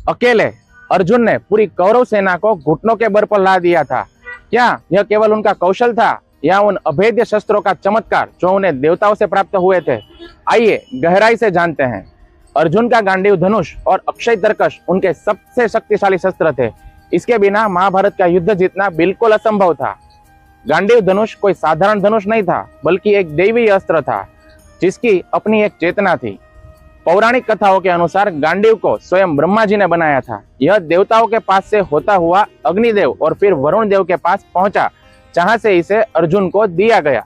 अकेले अर्जुन ने पूरी कौरव सेना को घुटनों के बल पर ला दिया था। क्या यह केवल उनका कौशल था या उन अभेद्य शस्त्रों का चमत्कार जो उन्हें देवताओं से प्राप्त हुए थे? आइए गहराई से जानते हैं। अर्जुन का गांडीव धनुष और अक्षय तरकश उनके सबसे शक्तिशाली शस्त्र थे। इसके बिना महाभारत का युद्ध जीतना बिल्कुल असंभव था। गांडीव धनुष कोई साधारण धनुष नहीं था, बल्कि एक दैवीय अस्त्र था जिसकी अपनी एक चेतना थी। पौराणिक कथाओं के अनुसार गांडीव को स्वयं ब्रह्मा जी ने बनाया था। यह देवताओं के पास से होता हुआ अग्निदेव और फिर वरुण देव के पास पहुंचा, जहां से इसे अर्जुन को दिया गया।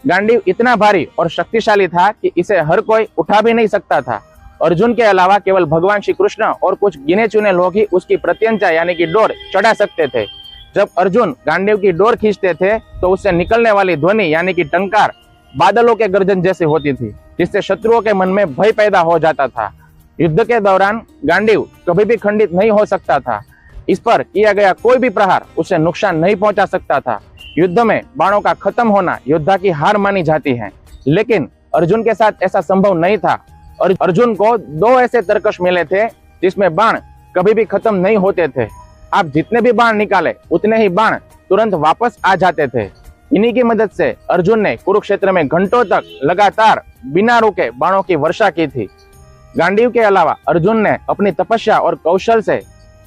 गांडीव इतना भारी और शक्तिशाली था कि इसे हर कोई उठा भी नहीं सकता था। अर्जुन के अलावा केवल भगवान श्री कृष्ण और कुछ गिने चुने लोग ही उसकी प्रत्यंचा यानी कि डोर चढ़ा सकते थे। जब अर्जुन गांडीव की डोर खींचते थे तो उससे निकलने वाली ध्वनि यानी कि टंकार बादलों के गर्जन जैसी होती थी, जिससे शत्रुओं के मन में भय पैदा हो जाता था। युद्ध के दौरान गांडीव कभी भी खंडित नहीं हो सकता था। इस पर किया गया कोई भी प्रहार उसे नुकसान नहीं पहुंचा सकता था। युद्ध में बाणों का खत्म होना योद्धा की हार मानी जाती है, लेकिन अर्जुन के साथ ऐसा संभव नहीं था। और अर्जुन को दो ऐसे तरकश मिले थे जिसमें बाण कभी भी खत्म नहीं होते थे। आप जितने भी बाण निकाले उतने ही बाण तुरंत वापस आ जाते थे। इन्हीं की मदद से अर्जुन ने कुरुक्षेत्र में घंटों तक लगातार बिना रुके बाणों की वर्षा की थी। गांडीव के अलावा अर्जुन ने अपनी तपस्या और कौशल से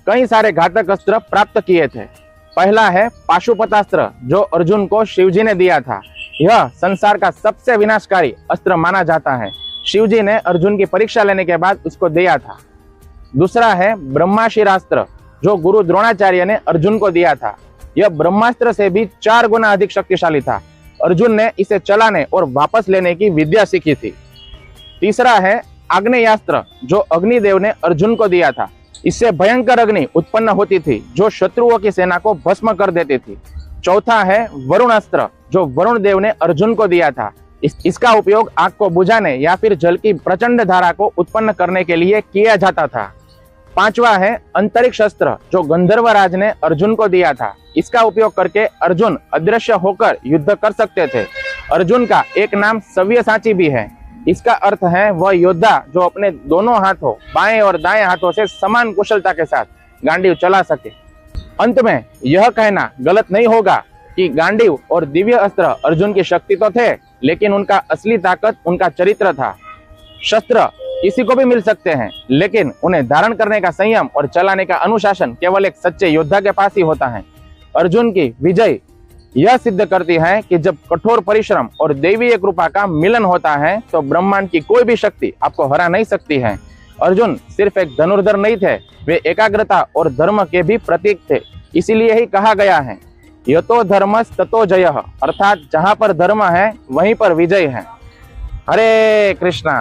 कई सारे घातक अस्त्र प्राप्त किए थे। पहला है पाशुपतास्त्र, जो अर्जुन को शिवजी ने दिया था। यह संसार का सबसे विनाशकारी अस्त्र माना जाता है। शिवजी ने अर्जुन की परीक्षा लेने के बाद उसको दिया था। दूसरा है ब्रह्माशिरास्त्र, जो गुरु द्रोणाचार्य ने अर्जुन को दिया था। यह ब्रह्मास्त्र से भी 4 गुना अधिक शक्तिशाली था। अर्जुन ने इसे चलाने और वापस लेने की विद्या सीखी थी। तीसरा है आग्नेयास्त्र, जो अग्निदेव ने अर्जुन को दिया था। इससे भयंकर अग्नि उत्पन्न होती थी जो शत्रुओं की सेना को भस्म कर देती थी। चौथा है वरुणास्त्र, जो वरुण देव ने अर्जुन को दिया था। इसका उपयोग आग को बुझाने या फिर जल की प्रचंड धारा को उत्पन्न करने के लिए किया जाता था। पांचवा है अंतरिक्ष अस्त्र, जो गंधर्वराज ने अर्जुन को दिया था। इसका उपयोग करके अर्जुन अदृश्य होकर युद्ध कर सकते थे। अर्जुन का एक नाम सव्यसाची भी है। इसका अर्थ है वह योद्धा जो अपने दोनों हाथों बाएं और दाएं हाथों से समान कुशलता के साथ गांडीव चला सके। अंत में यह कहना गलत नहीं होगा कि गांडीव और दिव्य अस्त्र अर्जुन की शक्ति तो थे, लेकिन उनका असली ताकत उनका चरित्र था। शस्त्र किसी को भी मिल सकते हैं, लेकिन उन्हें धारण करने का संयम और चलाने का अनुशासन केवल एक सच्चे योद्धा के पास ही होता है। अर्जुन की विजय यह सिद्ध करती है कि जब कठोर परिश्रम और दैवीय कृपा का मिलन होता है तो ब्रह्मांड की कोई भी शक्ति आपको हरा नहीं सकती है। अर्जुन सिर्फ एक धनुर्धर नहीं थे, वे एकाग्रता और धर्म के भी प्रतीक थे। इसीलिए ही कहा गया है यतो धर्मस् ततो जयः, अर्थात जहां पर धर्म है वहीं पर विजय है। हरे कृष्णा।